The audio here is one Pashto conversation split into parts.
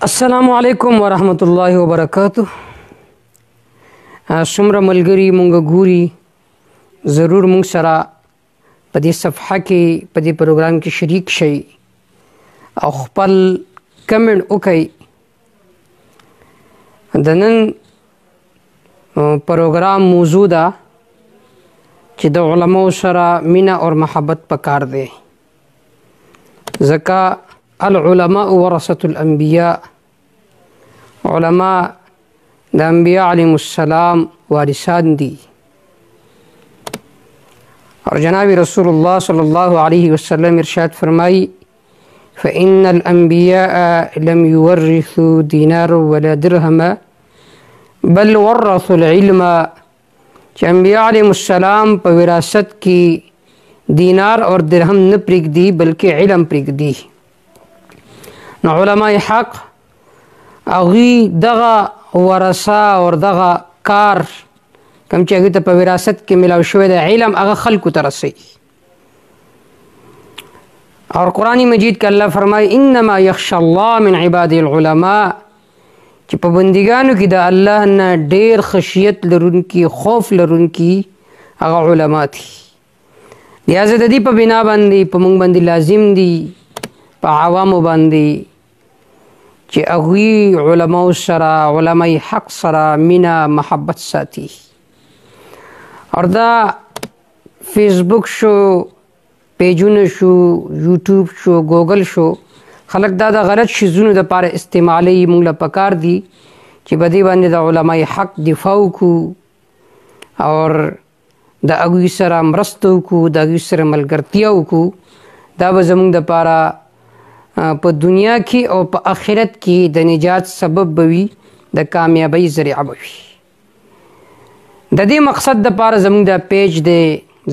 السلام علیکم ورحمت الله وبرکاتہ. څومره ملګري مونږ ګوري ضرور مونږ سره په دې صفحه کې په دې پروګرام کې شریک شئ او خپل کمنټ وکئ. د نن پروګرام موضوع ده چې د علماو سره مینه او محبت پکار دی، ځکه العلماء ورثة الانبیاء، علماء د انبیاء علیهم السلام وارثان دي. اور جناب رسول الله صلی الله علیه وسلم ارشاد فرمائی فإن الانبیاء لم يورثوا دینارا ولا درهما بل ورثوا العلم، چې انبیاء علیهم السلام په وراثت کې دینار اور درهم نه پرېږدي بلکې علم پرېږدي. نو علماء حق هغوی دغه ورثه اور دغه کار کوم چې هغوی ته په وراثت کې میلاو شوی دی علم هغه خلکو ته رسوي. اور قرآن مجید کې الله فرمایي انما یخشى الله من عباده العلماء، چې په بندګانو کې د الله نه ډېر خشیت لرونکي خوف لرونکي هغه علما دي. لہذا د دې په بنا باندې په موږ باندې لازم دي په عوامو باندې چې هغوی علماو سره علماء حق سره مینه محبت ساتي. اور دا فیسبوک شو، پیجونه شو، یوټیوب شو، ګوګل شو، خلک دا د غلط شیزونو دپاره استعمالوي. موږ له پکار دي چې په دې باندې د علماء حق دفاع وکړو اور د هغوی سره مرسته وکړو، د هغوی سره ملګرتیا وکړو. دا به زموږ دپاره په دنیا کې او په آخرت کې د نجات سبب به وي، د کامیابۍ ذریعه به وي. د دې مقصد دپاره زموږ دا پیج دی،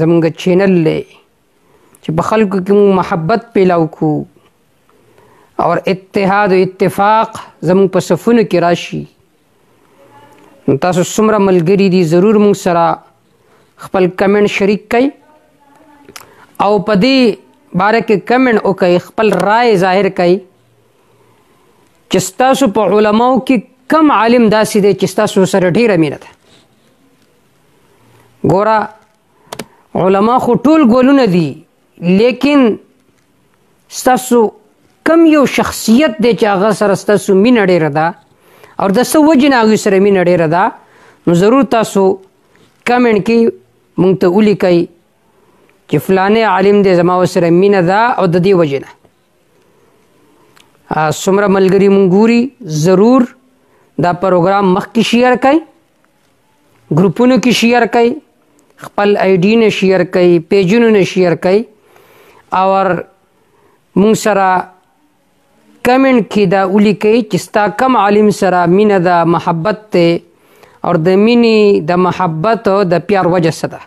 زموږ چینل دی چې په خلکو کې موږ محبت پیلاو کړو اور اتحاد و اتفاق زموږ په صفونو کې راشي. تاسو څومره ملګري دي ضرور موږ سره خپل کمنټ شریک کړئ او په دې باره کې کمنټ وکړئ، خپل رائے ظاهر کړئ چې ستاسو په علماو کې کم عالم داسې دی چې ستاسو سره ډېره مینه ده. ګوره علما خو ټول ګولونه دي، لیکن ستاسو کم یو شخصیت دی چې هغه سره ستاسو مینه ډېره ده او د څه وجې نه هغوی سره مینه ډېره ده، نو ضرور تاسو کمنټ کې موږ ته ولیکئ چې فلانی عالم دی زما ورسره مینه ده او د دې وجې نه. څومره ملګري مونږ ګوري ضرور دا پروګرام مخکې شیر کړئ، ګروپونو کې شیر کړئ، خپل آی ډي نه شیر کړئ، پیجونو نه شیر کړئ اور مونږ سره کمنټ کې دا ولیکئ چې ستا کم عالم سره مینه ده، محبت دی اور د مینې د محبت او د پیار وجه څه ده.